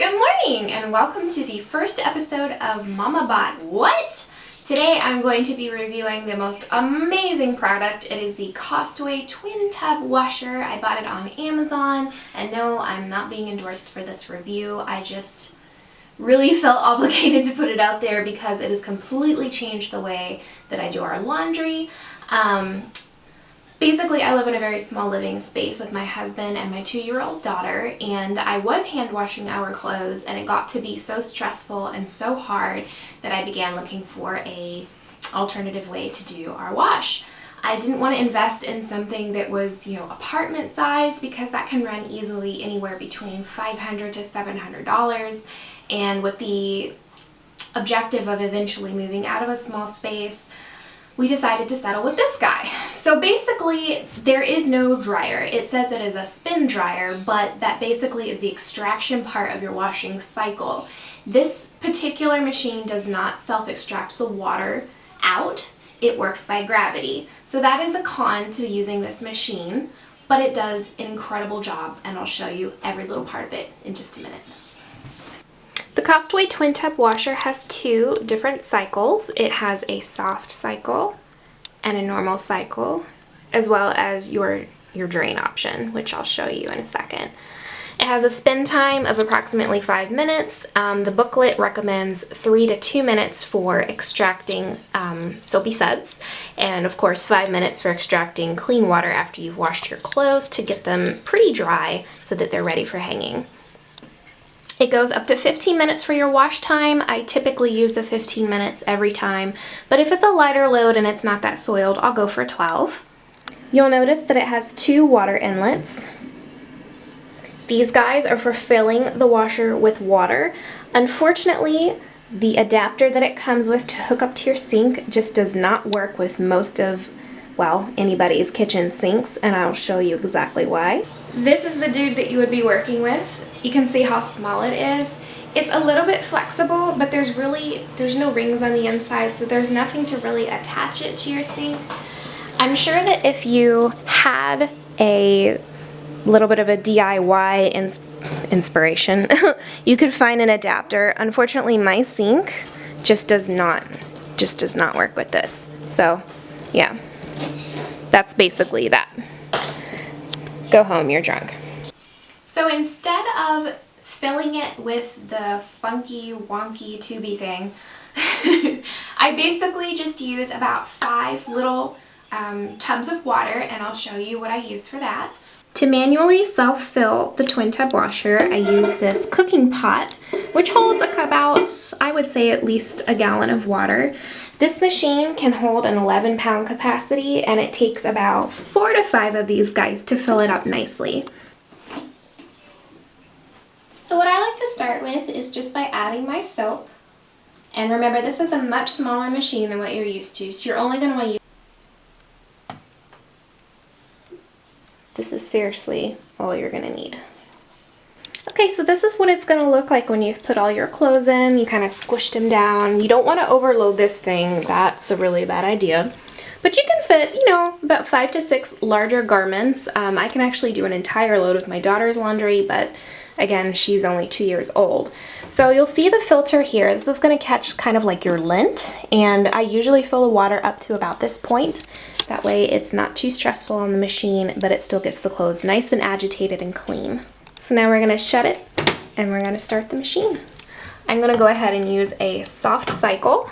Good morning and welcome to the first episode of Mama Bought What? Today I'm going to be reviewing the most amazing product. It is the Costway twin tub washer. I bought it on Amazon, and no, I'm not being endorsed for this review. I just really felt obligated to put it out there because it has completely changed the way that I do our laundry. Basically, I live in a very small living space with my husband and my 2-year-old daughter, and I was hand washing our clothes, and it got to be so stressful and so hard that I began looking for an alternative way to do our wash. I didn't want to invest in something that was, apartment sized, because that can run easily anywhere between $500 to $700, and with the objective of eventually moving out of a small space, we decided to settle with this guy. So basically, there is no dryer. It says it is a spin dryer, but that basically is the extraction part of your washing cycle. This particular machine does not self-extract the water out. It works by gravity. So that is a con to using this machine, but it does an incredible job, and I'll show you every little part of it in just a minute. The Costway twin tub washer has two different cycles. It has a soft cycle and a normal cycle, as well as your drain option, which I'll show you in a second. It has a spin time of approximately 5 minutes. The booklet recommends 3 to 2 minutes for extracting soapy suds, and of course 5 minutes for extracting clean water after you've washed your clothes to get them pretty dry so that they're ready for hanging. It goes up to 15 minutes for your wash time. I typically use the 15 minutes every time, but if it's a lighter load and it's not that soiled, I'll go for 12. You'll notice that it has 2 water inlets. These guys are for filling the washer with water. Unfortunately, the adapter that it comes with to hook up to your sink just does not work with most of, well, anybody's kitchen sinks, and I'll show you exactly why. This is the dude that you would be working with. You can see how small it is. It's a little bit flexible, but there's no rings on the inside, so there's nothing to really attach it to your sink. I'm sure that if you had a little bit of a DIY inspiration, you could find an adapter. Unfortunately, my sink just does not work with this. So, yeah. That's basically that. Go home, you're drunk. So instead of filling it with the funky, wonky, tubey thing, I basically just use about 5 little tubs of water, and I'll show you what I use for that. To manually self-fill the twin tub washer, I use this cooking pot, which holds about, I would say, at least a gallon of water. This machine can hold an 11-pound capacity, and it takes about 4 to 5 of these guys to fill it up nicely. So what I like to start with is just by adding my soap. And remember, this is a much smaller machine than what you're used to, so you're only going to want to use. This is seriously all you're going to need. Okay, so this is what it's going to look like when you've put all your clothes in. You kind of squished them down. You don't want to overload this thing. That's a really bad idea. But you can fit, about 5 to 6 larger garments. I can actually do an entire load with my daughter's laundry, but again, she's only 2 years old. So you'll see the filter here. This is going to catch kind of like your lint, and I usually fill the water up to about this point. That way it's not too stressful on the machine, but it still gets the clothes nice and agitated and clean. So now we're going to shut it, and we're going to start the machine. I'm going to go ahead and use a soft cycle,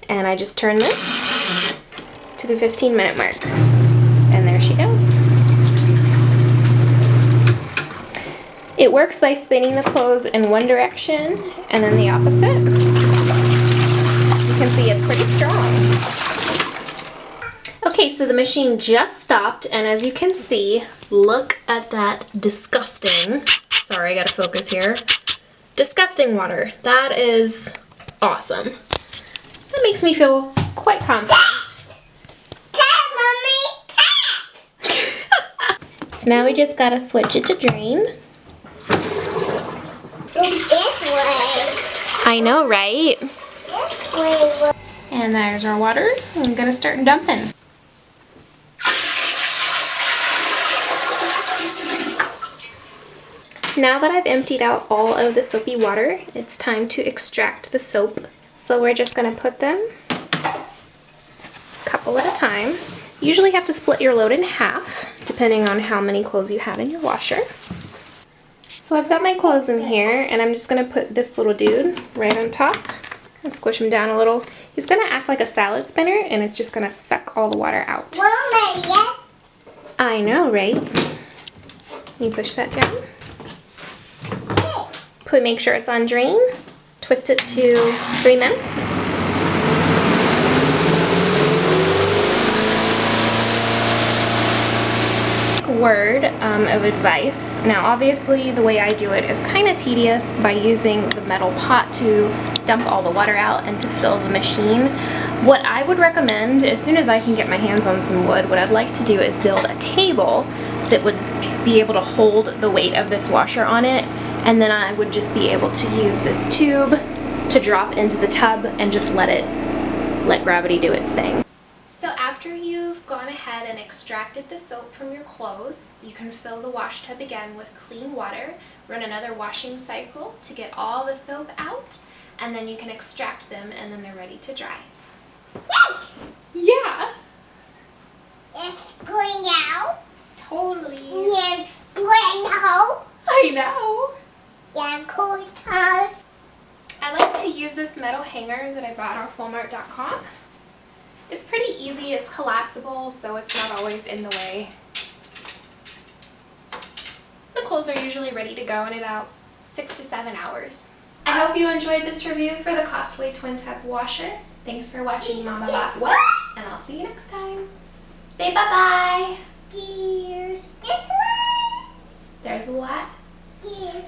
and I just turn this to the 15-minute mark, and there she goes. It works by spinning the clothes in one direction and then the opposite. You can see it's pretty strong. Okay, so the machine just stopped, and as you can see, look at that disgusting, sorry, I gotta focus here, disgusting water. That is awesome. That makes me feel quite confident. So now we just gotta switch it to drain. This way. I know, right? This way. And there's our water. I'm gonna start dumping. Now that I've emptied out all of the soapy water, it's time to extract the soap. So we're just going to put them a couple at a time. You usually have to split your load in half, depending on how many clothes you have in your washer. So I've got my clothes in here, and I'm just going to put this little dude right on top and squish him down a little. He's going to act like a salad spinner, and it's just going to suck all the water out. Mama, yeah. I know, right? You push that down. Make sure it's on drain. Twist it to 3 minutes. Word of advice. Now obviously the way I do it is kind of tedious by using the metal pot to dump all the water out and to fill the machine. What I would recommend, as soon as I can get my hands on some wood, what I'd like to do is build a table that would be able to hold the weight of this washer on it, and then I would just be able to use this tube to drop into the tub and just let gravity do its thing. So after you've gone ahead and extracted the soap from your clothes, you can fill the wash tub again with clean water, run another washing cycle to get all the soap out, and then you can extract them and then they're ready to dry. Yeah! It's going out. Totally. Yeah, it's going out. I know. Yeah, cool house. I like to use this metal hanger that I bought off Walmart.com. It's pretty easy, it's collapsible, so it's not always in the way. The clothes are usually ready to go in about 6 to 7 hours. I hope you enjoyed this review for the Costway Twin Tub Washer. Thanks for watching Mama Bought What, and I'll see you next time. Say bye-bye. Here's this one. There's what? Here's